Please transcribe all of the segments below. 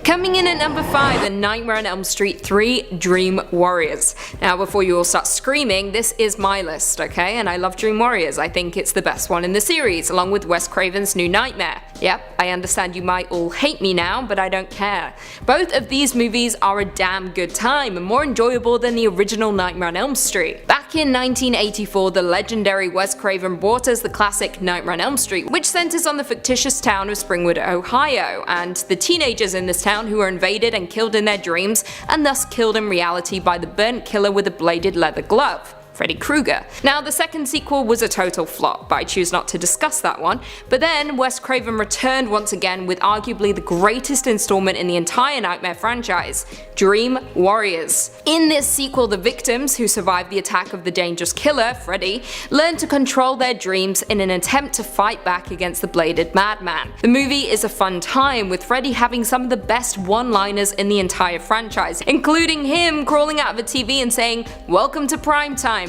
Coming in at number 5, A Nightmare on Elm Street 3 Dream Warriors. Now before you all start screaming, this is my list, okay? And I love Dream Warriors. I think it's the best one in the series, along with Wes Craven's New Nightmare. Yep, I understand you might all hate me now, but I don't care. Both of these movies are a damn good time and more enjoyable than the original Nightmare on Elm Street. Back in 1984, the legendary Wes Craven brought us the classic Nightmare on Elm Street, which centers on the fictitious town of Springwood, Ohio, and the teenagers in this town who were invaded and killed in their dreams, and thus killed in reality by the burnt killer with a bladed leather glove, Freddy Krueger. Now the second sequel was a total flop, but I choose not to discuss that one, but then Wes Craven returned once again with arguably the greatest installment in the entire Nightmare franchise, Dream Warriors. In this sequel, the victims, who survived the attack of the dangerous killer, Freddy, learn to control their dreams in an attempt to fight back against the bladed madman. The movie is a fun time, with Freddy having some of the best one-liners in the entire franchise, including him crawling out of a TV and saying, "Welcome to prime time."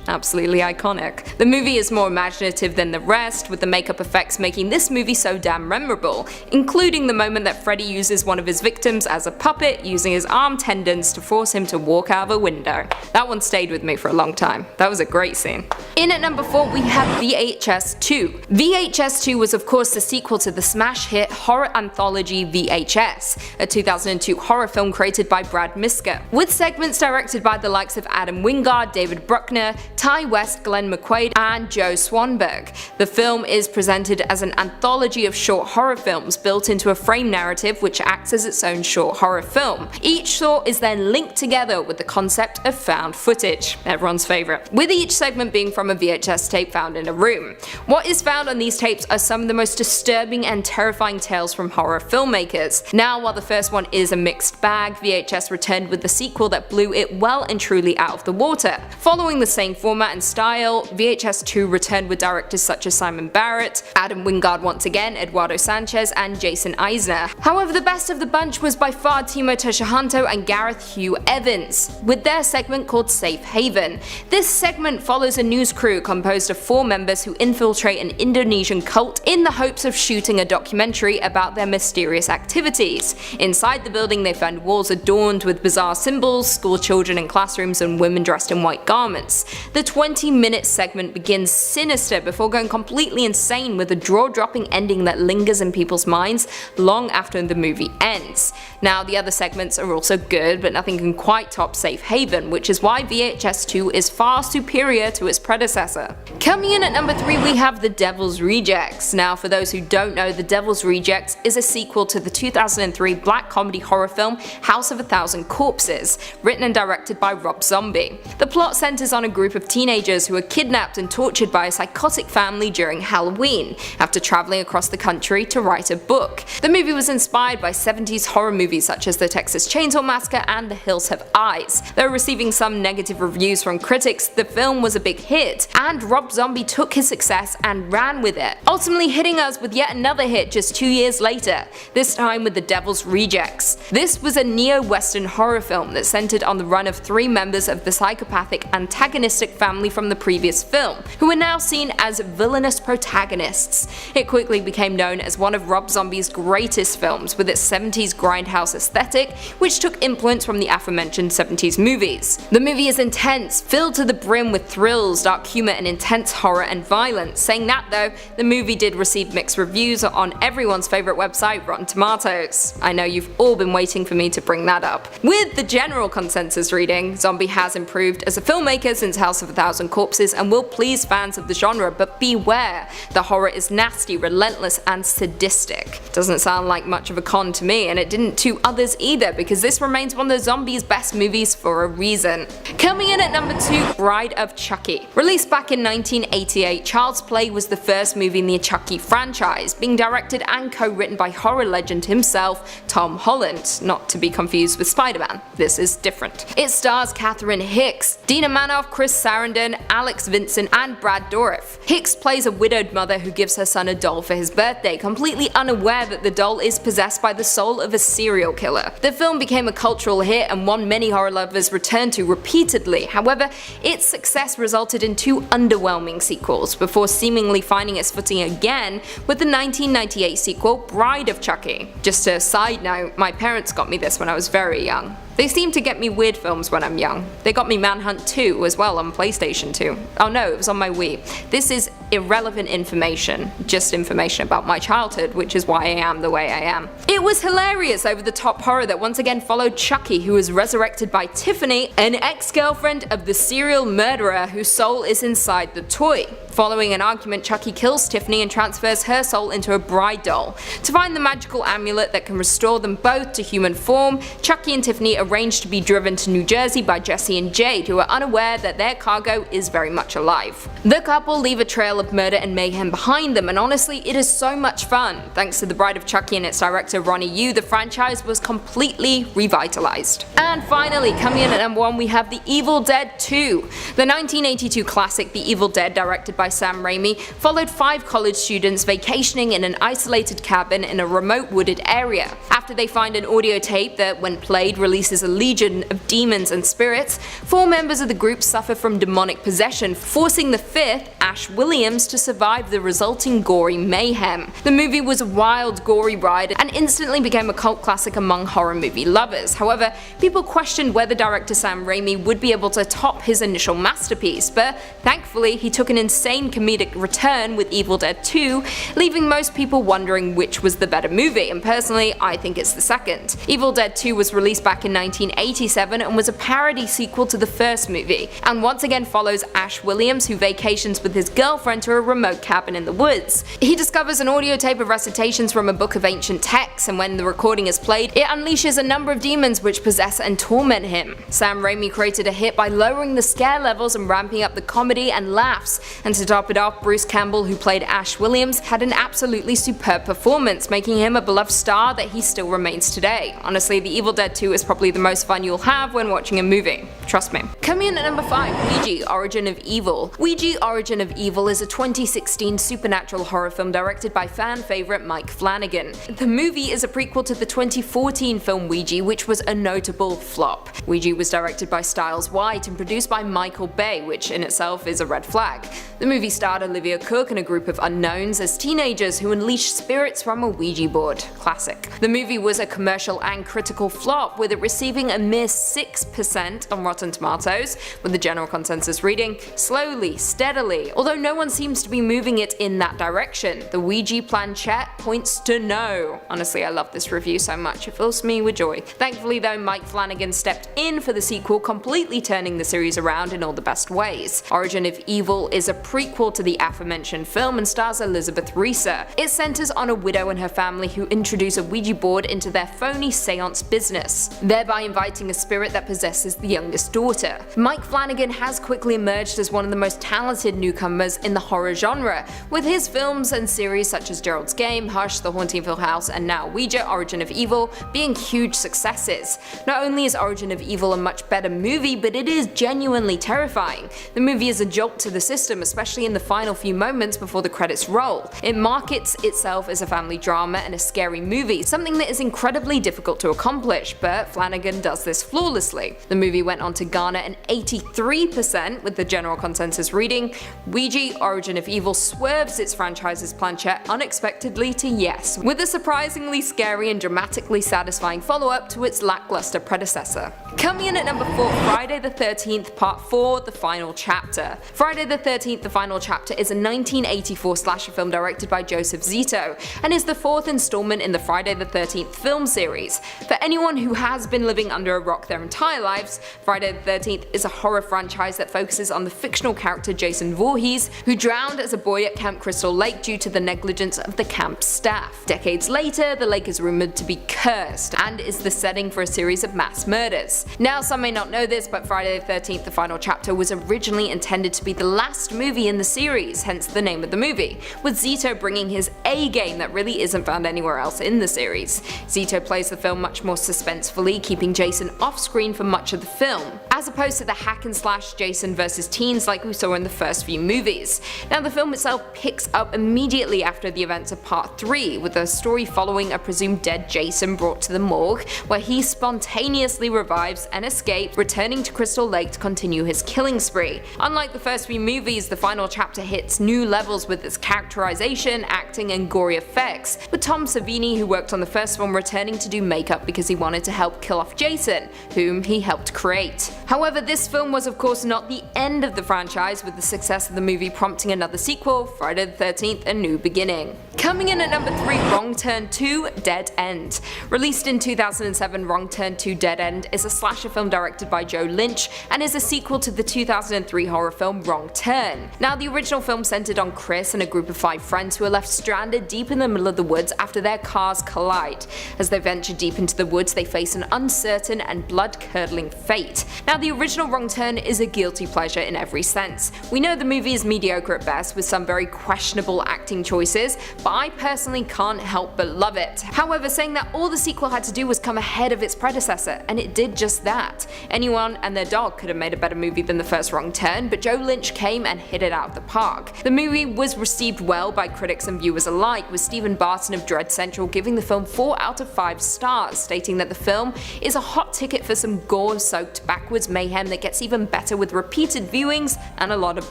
Absolutely iconic. The movie is more imaginative than the rest, with the makeup effects making this movie so damn memorable, including the moment that Freddy uses one of his victims as a puppet, using his arm tendons to force him to walk out of a window. That one stayed with me for a long time. That was a great scene. In at number 4 we have VHS 2. VHS 2 was of course the sequel to the smash hit horror anthology VHS, a 2002 horror film created by Brad Miska, with segments directed by the likes of Adam Wingard, David Bruckner, Ty West, Glenn McQuaid, and Joe Swanberg. The film is presented as an anthology of short horror films built into a frame narrative which acts as its own short horror film. Each thought is then linked together with the concept of found footage, everyone's favourite, with each segment being from a VHS tape found in a room. What is found on these tapes are some of the most disturbing and terrifying tales from horror filmmakers. Now, while the first one is a mixed bag, VHS returned with the sequel that blew it well and truly out of the water. Following the same format and style, VHS 2 returned with directors such as Simon Barrett, Adam Wingard once again, Eduardo Sanchez, and Jason Eisner. However, the best of the bunch was by far Timo Teshihunto and Gareth Hugh Evans, with their segment called Safe Haven. This segment follows a news crew composed of 4 members who infiltrate an Indonesian cult in the hopes of shooting a documentary about their mysterious activities. Inside the building they find walls adorned with bizarre symbols, school children in classrooms, and women dressed in white garments. The 20-minute segment begins sinister before going completely insane with a jaw-dropping ending that lingers in people's minds long after the movie ends. Now the other segments are also good, but nothing can quite top Safe Haven, which is why VHS 2 is far superior to its predecessor. Coming in at number 3 we have The Devil's Rejects. Now for those who don't know, The Devil's Rejects is a sequel to the 2003 black comedy horror film House of a Thousand Corpses, written and directed by Rob Zombie. The plot centers on a group of teenagers who are kidnapped and tortured by a psychotic family during Halloween, after traveling across the country to write a book. The movie was inspired by 70s horror movies such as The Texas Chainsaw Massacre and The Hills Have Eyes. Though receiving some negative reviews from critics, the film was a big hit, and Rob Zombie took his success and ran with it, ultimately hitting us with yet another hit just 2 years later, this time with The Devil's Rejects. This was a neo-western horror film that centered on the run of 3 members of the psychopathic antagonistic family from the previous film, who are now seen as villainous protagonists. It quickly became known as one of Rob Zombie's greatest films, with its 70s grindhouse aesthetic, which took influence from the aforementioned 70s movies. The movie is intense, filled to the brim with thrills, dark humor, and intense horror and violence. Saying that though, the movie did receive mixed reviews on everyone's favorite website, Rotten Tomatoes. I know you've all been waiting for me to bring that up. With the general consensus reading, Zombie has improved as a filmmaker since House of a Thousand Corpses and will please fans of the genre, but beware, the horror is nasty, relentless, and sadistic. Doesn't sound like much of a con to me, and it didn't to others either, because this remains one of the Zombie's best movies for a reason. Coming in at number 2, Bride of Chucky. Released back in 1988, Child's Play was the first movie in the Chucky franchise, being directed and co-written by horror legend himself, Tom Holland, not to be confused with Spider-Man. This is different. It stars Catherine Hicks, Dina Manoff, Chris Sarandon, Clarendon, Alex Vincent, and Brad Dourif. Hicks plays a widowed mother who gives her son a doll for his birthday, completely unaware that the doll is possessed by the soul of a serial killer. The film became a cultural hit and one many horror lovers returned to repeatedly. However, its success resulted in two underwhelming sequels, before seemingly finding its footing again with the 1998 sequel Bride of Chucky. Just a side note, my parents got me this when I was very young. They seem to get me weird films when I'm young. They got me Manhunt 2 as well on PlayStation 2. Oh no, it was on my Wii. This is irrelevant information, just information about my childhood, which is why I am the way I am. It was hilarious over-the-top horror that once again followed Chucky, who was resurrected by Tiffany, an ex-girlfriend of the serial murderer whose soul is inside the toy. Following an argument, Chucky kills Tiffany and transfers her soul into a bride doll. To find the magical amulet that can restore them both to human form, Chucky and Tiffany arrange to be driven to New Jersey by Jesse and Jade, who are unaware that their cargo is very much alive. The couple leave a trail of murder and mayhem behind them, and honestly, it is so much fun. Thanks to The Bride of Chucky and its director Ronnie Yu, the franchise was completely revitalized. And finally, coming in at number 1, we have The Evil Dead 2. The 1982 classic The Evil Dead, directed by Sam Raimi, followed 5 college students vacationing in an isolated cabin in a remote wooded area. After they find an audio tape that, when played, releases a legion of demons and spirits, 4 members of the group suffer from demonic possession, forcing the 5th, Ash Williams, to survive the resulting gory mayhem. The movie was a wild, gory ride and instantly became a cult classic among horror movie lovers. However, people questioned whether director Sam Raimi would be able to top his initial masterpiece, but thankfully he took an insane comedic return with Evil Dead 2, leaving most people wondering which was the better movie, and personally I think it's the second. Evil Dead 2 was released back in 1987 and was a parody sequel to the first movie, and once again follows Ash Williams, who vacations with his girlfriend to a remote cabin in the woods. He discovers an audio tape of recitations from a book of ancient texts, and when the recording is played, it unleashes a number of demons which possess and torment him. Sam Raimi created a hit by lowering the scare levels and ramping up the comedy and laughs, and to top it off, Bruce Campbell, who played Ash Williams, had an absolutely superb performance, making him a beloved star that he still remains today. Honestly, The Evil Dead 2 is probably the most fun you'll have when watching a movie. Trust me. Coming in at number 5, Ouija: Origin of Evil. Ouija: Origin of Evil is a 2016 supernatural horror film directed by fan favorite Mike Flanagan. The movie is a prequel to the 2014 film Ouija, which was a notable flop. Ouija was directed by Styles White and produced by Michael Bay, which in itself is a red flag. The movie starred Olivia Cooke and a group of unknowns as teenagers who unleashed spirits from a Ouija board. Classic. The movie was a commercial and critical flop, with it receiving a mere 6% on Rotten Tomatoes, with the general consensus reading, slowly, steadily. Although no one seems to be moving it in that direction, the Ouija planchette points to no. Honestly, I love this review so much, it fills me with joy. Thankfully though, Mike Flanagan stepped in for the sequel, completely turning the series around in all the best ways. Origin of Evil is a prequel to the aforementioned film and stars Elizabeth Reeser. It centers on a widow and her family who introduce a Ouija board into their phony seance business, thereby inviting a spirit that possesses the youngest daughter. Mike Flanagan has quickly emerged as one of the most talented newcomers in the horror genre, with his films and series such as Gerald's Game, Hush, The Haunting of Hill House, and now Ouija: Origin of Evil being huge successes. Not only is Origin of Evil a much better movie, but it is genuinely terrifying. The movie is a jolt to the system, especially in the final few moments before the credits roll. It markets itself as a family drama and a scary movie, something that is incredibly difficult to accomplish, but Flanagan does this flawlessly. The movie went on to garner an 83% with the general consensus reading. Ouija: Origin of Evil swerves its franchise's planchette unexpectedly to yes, with a surprisingly scary and dramatically satisfying follow-up to its lackluster predecessor. Coming in at number 4, Friday the 13th Part 4: The Final Chapter. Friday the 13th: The Final Chapter is a 1984 slasher film directed by Joseph Zito, and is the 4th installment in the Friday the 13th film series. For anyone who has been living under a rock their entire lives, Friday the 13th is a horror franchise that focuses on the fictional character Jason Voorhees, who drowned as a boy at Camp Crystal Lake due to the negligence of the camp staff. Decades later, the lake is rumored to be cursed and is the setting for a series of mass murders. Now, some may not know this, but Friday the 13th, the final chapter, was originally intended to be the last movie in the series, hence the name of the movie, with Zito bringing his A game that really isn't found anywhere else in the series. Zito plays the film much more suspensefully, keeping Jason off screen for much of the film, as opposed to the hack and slash Jason vs. teens like we saw in the first few movies. Now, the film itself picks up immediately after the events of part 3, with the story following a presumed dead Jason brought to the morgue, where he spontaneously revives and escapes, returning to Crystal Lake to continue his killing spree. Unlike the first few movies, the final chapter hits new levels with its characterization, acting, and gory effects, with Tom Savini, who worked on the first film, returning to do makeup because he wanted to help kill off Jason, whom he helped create. However, this film was of course not the end of the franchise, with the success of the movie prompting another sequel, Friday the 13th: A New Beginning. Coming in at number 3, Wrong Turn 2: Dead End. Released in 2007, Wrong Turn 2: Dead End is a slasher film directed by Joe Lynch and is a sequel to the 2003 horror film Wrong Turn. Now, the original film centered on Chris and a group of 5 friends who are left stranded deep in the middle of the woods after their cars collide. As they venture deep into the woods, they face an uncertain and blood-curdling fate. Now, the original Wrong Turn is a guilty pleasure in every sense. We know the movie is mediocre at best, with some very questionable acting choices, but I personally can't help but love it. However, saying that all the sequel had to do was come ahead of its predecessor, and it did just that. Anyone and their dog could have made a better movie than the first Wrong Turn, but Joe Lynch came and hit it out of the park. The movie was received well by critics and viewers alike, with Stephen Barton of Dread Central giving the film 4 out of 5 stars, stating that the film is a hot ticket for some gore-soaked backwards mayhem that gets even better with repeated viewings and a lot of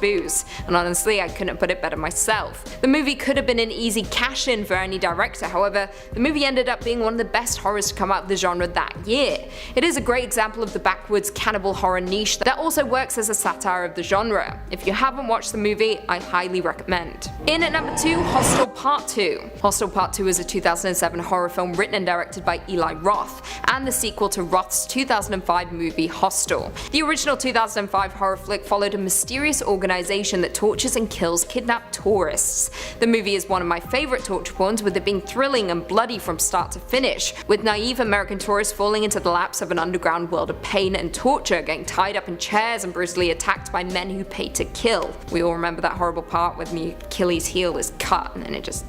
booze. And honestly, I couldn't put it better myself. The movie could have been an easy cash-in for any director, however, the movie ended up being one of the best horrors to come out of the genre that year. It is a great example of the backwoods cannibal horror niche that also works as a satire of the genre. If you haven't watched the movie, I highly recommend. In at number 2, Hostel Part 2. Hostel Part 2 is a 2007 horror film written and directed by Eli Roth, and the sequel to Roth's 2005 movie Hostel. The original 2005 horror flick followed a mysterious organization that tortures and kills kidnapped tourists. The movie is one of my favorite torture porns, with it being thrilling and bloody from start to finish, with naive American tourists falling into the laps of an underground world of pain and torture, getting tied up in chairs and brutally attacked by men who pay to kill. We all remember that horrible part when the Achilles heel is cut and then it just,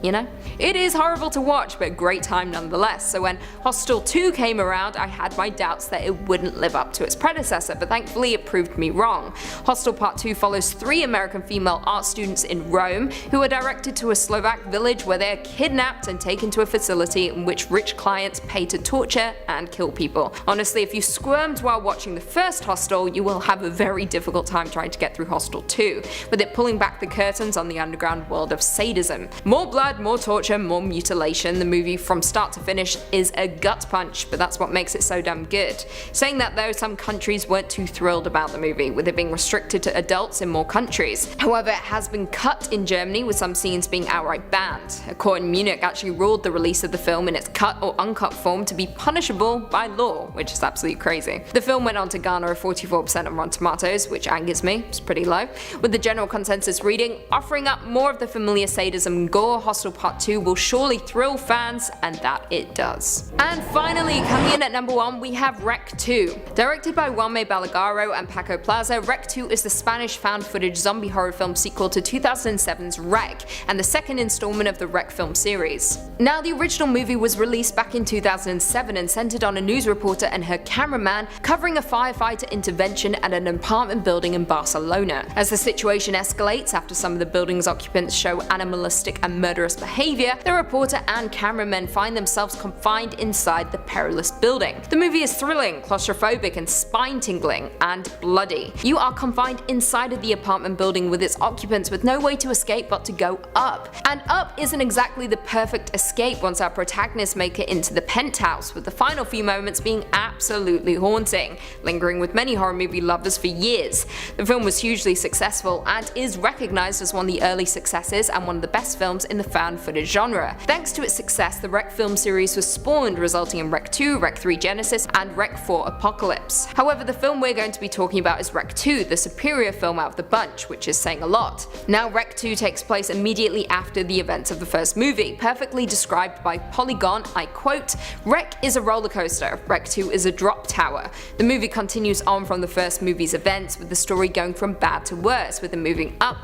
you know? It is horrible to watch, but a great time nonetheless, so when Hostel 2 came around, I had my doubts that it wouldn't live up to its predecessor, but thankfully it proved me wrong. Hostel Part 2 follows 3 American female art students in Rome who are directed to a Slovak village where they are kidnapped and taken to a facility in which rich clients pay to torture and kill people. Honestly, if you squirmed while watching the first Hostel, you will have a very difficult time trying to get through Hostel 2, with it pulling back the curtains on the underground world of sadism. More blood, more torture, more mutilation. The movie from start to finish is a gut punch, but that's what makes it so damn good. Saying that though, some countries weren't too thrilled about the movie, with it being restricted to adults in more countries. However, it has been cut in Germany, with some scenes being outright banned. A court in Munich actually ruled the release of the film in its cut or uncut form to be punishable by law, which is absolutely crazy. The film went on to garner a 44% on Rotten Tomatoes, which angers me, it's pretty low, with the general consensus reading offering up more of the familiar sadism and gore. Hostel Part 2 will surely thrill fans, and that it does. And finally, coming in at number 1, we have Rec 2. Directed by Juan Balagueró and Paco Plaza, Rec 2 is the Spanish found-footage zombie horror film sequel to 2007's Rec, and the second installment of the Rec film series. Now, the original movie was released back in 2007 and centered on a news reporter and her cameraman covering a firefighter intervention at an apartment building in Barcelona. As the situation escalates after some of the building's occupants show animalistic and murderous behavior, the reporter and cameramen find themselves confined inside the perilous building. The movie is thrilling, claustrophobic, and spine-tingling, and bloody. You are confined inside of the apartment building with its occupants with no way to escape but to go up. And up isn't exactly the perfect escape once our protagonists make it into the penthouse, with the final few moments being absolutely haunting, lingering with many horror movie lovers for years. The film was hugely successful and is recognized as one of the early successes and one of the best films in the found footage genre. Thanks to its success, the Rec film series was spawned, resulting in Rec 2, Rec 3 Genesis, and Rec 4 Apocalypse. However, the film we're going to be talking about is Rec 2, the superior film out of the bunch, which is saying a lot. Now, Rec 2 takes place immediately after the events of the first movie, perfectly described by Polygon, I quote, "Rec is a roller coaster, Rec 2 is a drop tower." The movie continues on from the first movie's events, with the story going from bad to worse, with it moving up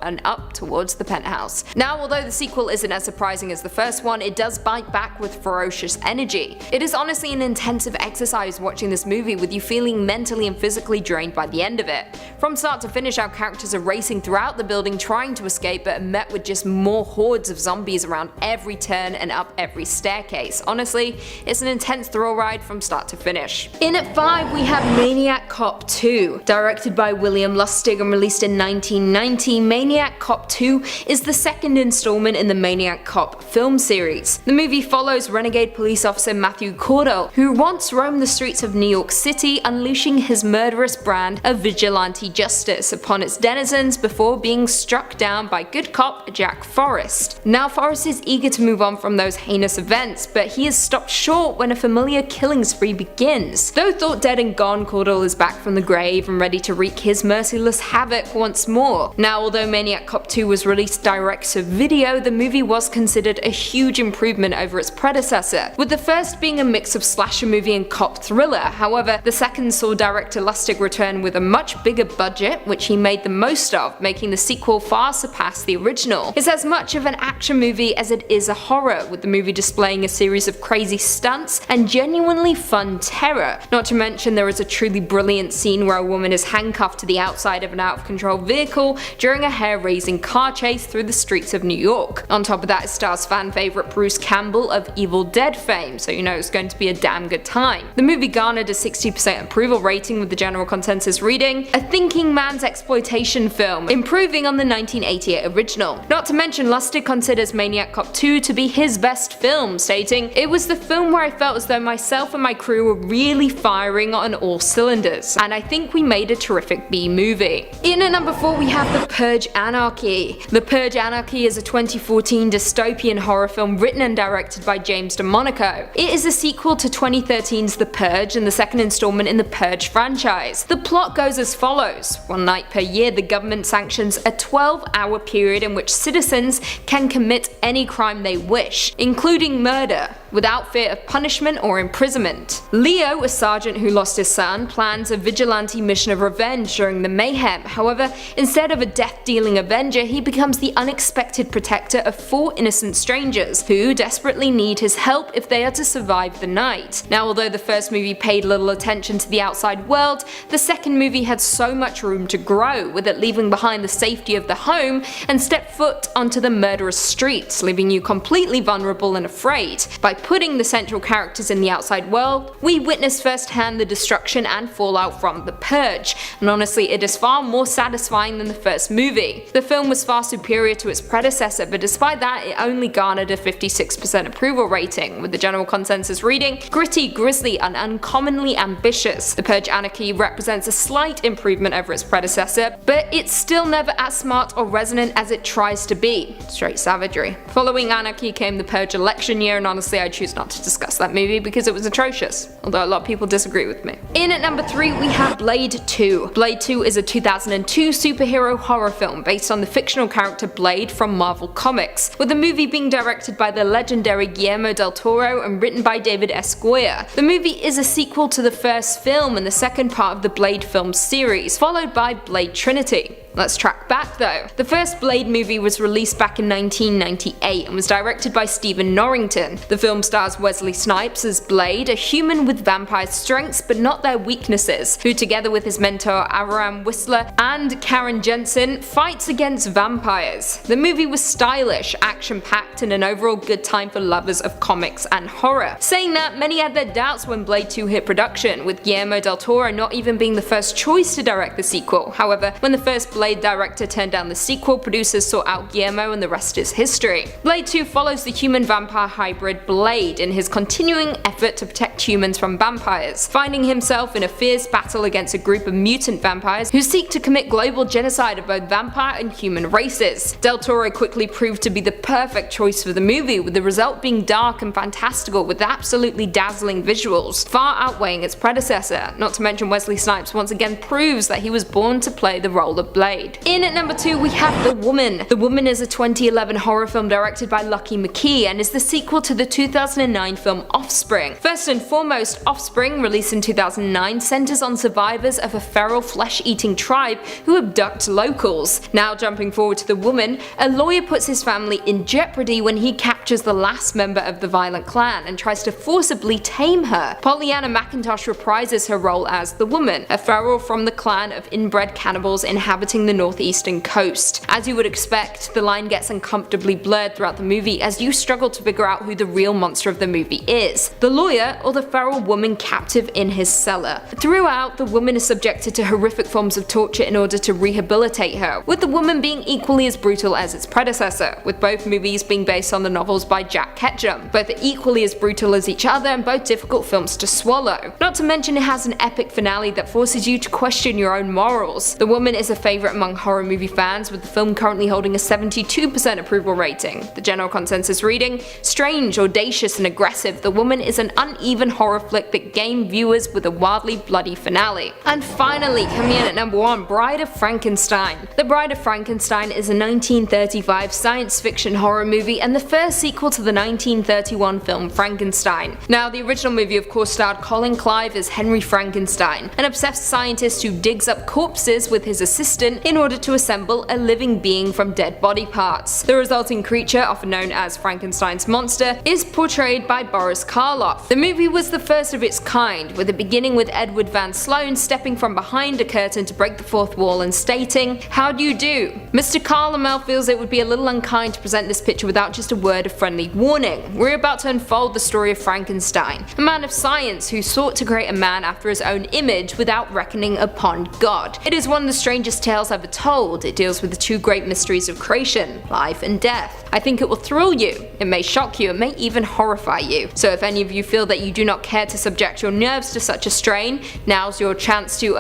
and up towards the penthouse. Now, although the sequel isn't as surprising as the first one, it does bite back with ferocious energy. It is honestly an intensive exercise watching this movie, with you feeling mentally and physically drained by the end of it. From start to finish, our characters are racing throughout the building trying to escape, but are met with just more hordes of zombies around every turn and up every staircase. Honestly, it's an intense thrill ride from start to finish. In at 5, we have Maniac Cop 2. Directed by William Lustig and released in 1990, Maniac Cop 2 is the second installment in the Maniac Cop film series. The movie follows renegade police officer Matthew Cordell, who once roamed the streets of New York City, unleashing his murderous brand of vigilante justice upon its denizens before being struck down by good cop Jack Forrest. Now, Forrest is eager to move on from those heinous events, but he is stopped short when a familiar killing spree begins. Though thought dead and gone, Cordell is back from the grave and ready to wreak his merciless havoc once more. Now, although Maniac Cop 2 was released direct to video, the movie was considered a huge improvement over its predecessor, with the first being a mix of slasher movie and cop thriller. However, the second saw director Lustig return with a much bigger budget, which he made the most of, making the sequel far surpass the original. It's as much of an action movie as it is a horror, with the movie displaying a series of crazy stunts and genuinely fun terror. Not to mention, there is a truly brilliant scene where a woman is handcuffed to the outside of an out-of-control vehicle during a hair-raising car chase through the streets of New York. On top of that, it stars fan favourite Bruce Campbell of Evil Dead fame, so you know it's going to be a damn good time. The movie garnered a 60% approval rating, with the general consensus reading, "A thinking man's exploitation film, improving on the 1988 original." Not to mention, Lustig considers Maniac Cop 2 to be his best film, stating, "It was the film where I felt as though myself and my crew were really firing on all cylinders, and I think we made a terrific B movie." In at number 4, we have The Purge Anarchy. The Purge Anarchy is a 2014 dystopian horror film written and directed by James DeMonaco. It is a sequel to 2013's The Purge and the second installment in the Purge franchise. The plot goes as follows. One night per year, the government sanctions a 12-hour period in which citizens can commit any crime they wish, including murder, without fear of punishment or imprisonment. Leo, a sergeant who lost his son, plans a vigilante mission of revenge during the mayhem. However, instead of a death-dealing avenger, he becomes the unexpected protector of 4 innocent strangers who desperately need his help if they are to survive the night. Now, although the first movie paid little attention to the outside world, the second movie had so much room to grow, with it leaving behind the safety of the home and step foot onto the murderous streets, leaving you completely vulnerable and afraid. By putting the central characters in the outside world, we witness firsthand the destruction and fallout from the Purge, and honestly, it is far more satisfying than the first movie. The film was far superior to its predecessor, but despite that, it only garnered a 56% approval rating, with the general consensus reading, "Gritty, grisly, and uncommonly ambitious." The Purge Anarchy represents a slight improvement over its predecessor, but it's still never as smart or resonant as it tries to be. Straight savagery. Following Anarchy came the Purge election year, and honestly, I choose not to discuss that movie because it was atrocious, although a lot of people disagree with me. In at number 3, we have Blade 2. Blade 2 is a 2002 superhero horror film based on the fictional character Blade from Marvel Comics, with the movie being directed by the legendary Guillermo del Toro and written by David S. Goyer. The movie is a sequel to the first film and the second part of the Blade film series, followed by Blade Trinity. Let's track back though. The first Blade movie was released back in 1998 and was directed by Stephen Norrington. The film stars Wesley Snipes as Blade, a human with vampire strengths but not their weaknesses, who together with his mentor Abraham Whistler and Karen Jensen fights against vampires. The movie was stylish, action-packed, and an overall good time for lovers of comics and horror. Saying that, many had their doubts when Blade 2 hit production, with Guillermo del Toro not even being the first choice to direct the sequel. However, when the first Blade Blade director turned down the sequel, producers sought out Guillermo, and the rest is history. Blade 2 follows the human-vampire hybrid Blade in his continuing effort to protect humans from vampires, finding himself in a fierce battle against a group of mutant vampires who seek to commit global genocide of both vampire and human races. Del Toro quickly proved to be the perfect choice for the movie, with the result being dark and fantastical with absolutely dazzling visuals, far outweighing its predecessor. Not to mention Wesley Snipes once again proves that he was born to play the role of Blade. In at number 2 we have The Woman. The Woman is a 2011 horror film directed by Lucky McKee and is the sequel to the 2009 film Offspring. First and foremost, Offspring, released in 2009, centers on survivors of a feral flesh-eating tribe who abduct locals. Now jumping forward to The Woman, a lawyer puts his family in jeopardy when he captures the last member of the violent clan and tries to forcibly tame her. Pollyanna McIntosh reprises her role as The Woman, a feral from the clan of inbred cannibals inhabiting the northeastern coast. As you would expect, the line gets uncomfortably blurred throughout the movie as you struggle to figure out who the real monster of the movie is, the lawyer or the feral woman captive in his cellar. Throughout, the woman is subjected to horrific forms of torture in order to rehabilitate her, with The Woman being equally as brutal as its predecessor, with both movies being based on the novels by Jack Ketchum. Both are equally as brutal as each other and both difficult films to swallow. Not to mention it has an epic finale that forces you to question your own morals. The Woman is a favourite among horror movie fans, with the film currently holding a 72% approval rating. The general consensus reading: strange, audacious and aggressive, The Woman is an uneven horror flick that gained viewers with a wildly bloody finale. And finally, coming in at number 1, Bride of Frankenstein. The Bride of Frankenstein is a 1935 science fiction horror movie and the first sequel to the 1931 film Frankenstein. Now, the original movie of course starred Colin Clive as Henry Frankenstein, an obsessed scientist who digs up corpses with his assistant in order to assemble a living being from dead body parts. The resulting creature, often known as Frankenstein's monster, is portrayed by Boris Karloff. The movie was the first of its kind, with it beginning with Edward Van Sloan stepping from behind a curtain to break the fourth wall and stating, "How do you do?" Mr. Carlamel feels it would be a little unkind to present this picture without just a word of friendly warning. We're about to unfold the story of Frankenstein, a man of science who sought to create a man after his own image without reckoning upon God. It is one of the strangest tales ever told. It deals with the two great mysteries of creation, life and death. I think it will thrill you, it may shock you, it may even horrify you. So if any of you feel that you do not care to subject your nerves to such a strain, now's your chance to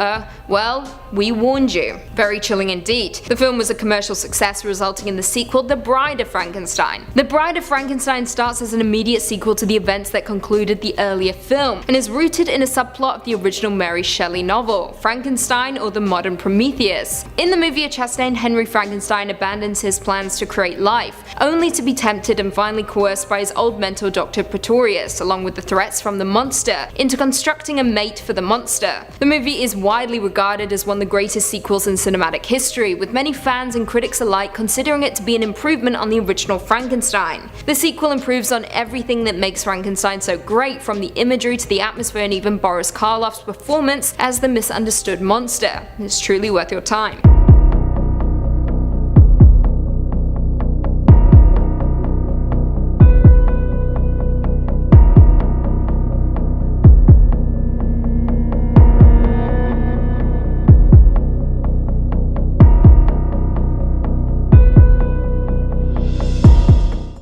well, we warned you. Very chilling indeed. The film was a commercial success, resulting in the sequel, The Bride of Frankenstein. The Bride of Frankenstein starts as an immediate sequel to the events that concluded the earlier film, and is rooted in a subplot of the original Mary Shelley novel, Frankenstein or the Modern Prometheus. In the movie, a Chastain Henry Frankenstein abandons his plans to create life, only to be tempted and finally coerced by his old mentor Dr. Pretorius, along with the threats from the monster, into constructing a mate for the monster. The movie is widely regarded as one of the greatest sequels in cinematic history, with many fans and critics alike considering it to be an improvement on the original Frankenstein. The sequel improves on everything that makes Frankenstein so great, from the imagery to the atmosphere and even Boris Karloff's performance as the misunderstood monster. It's truly worth your time.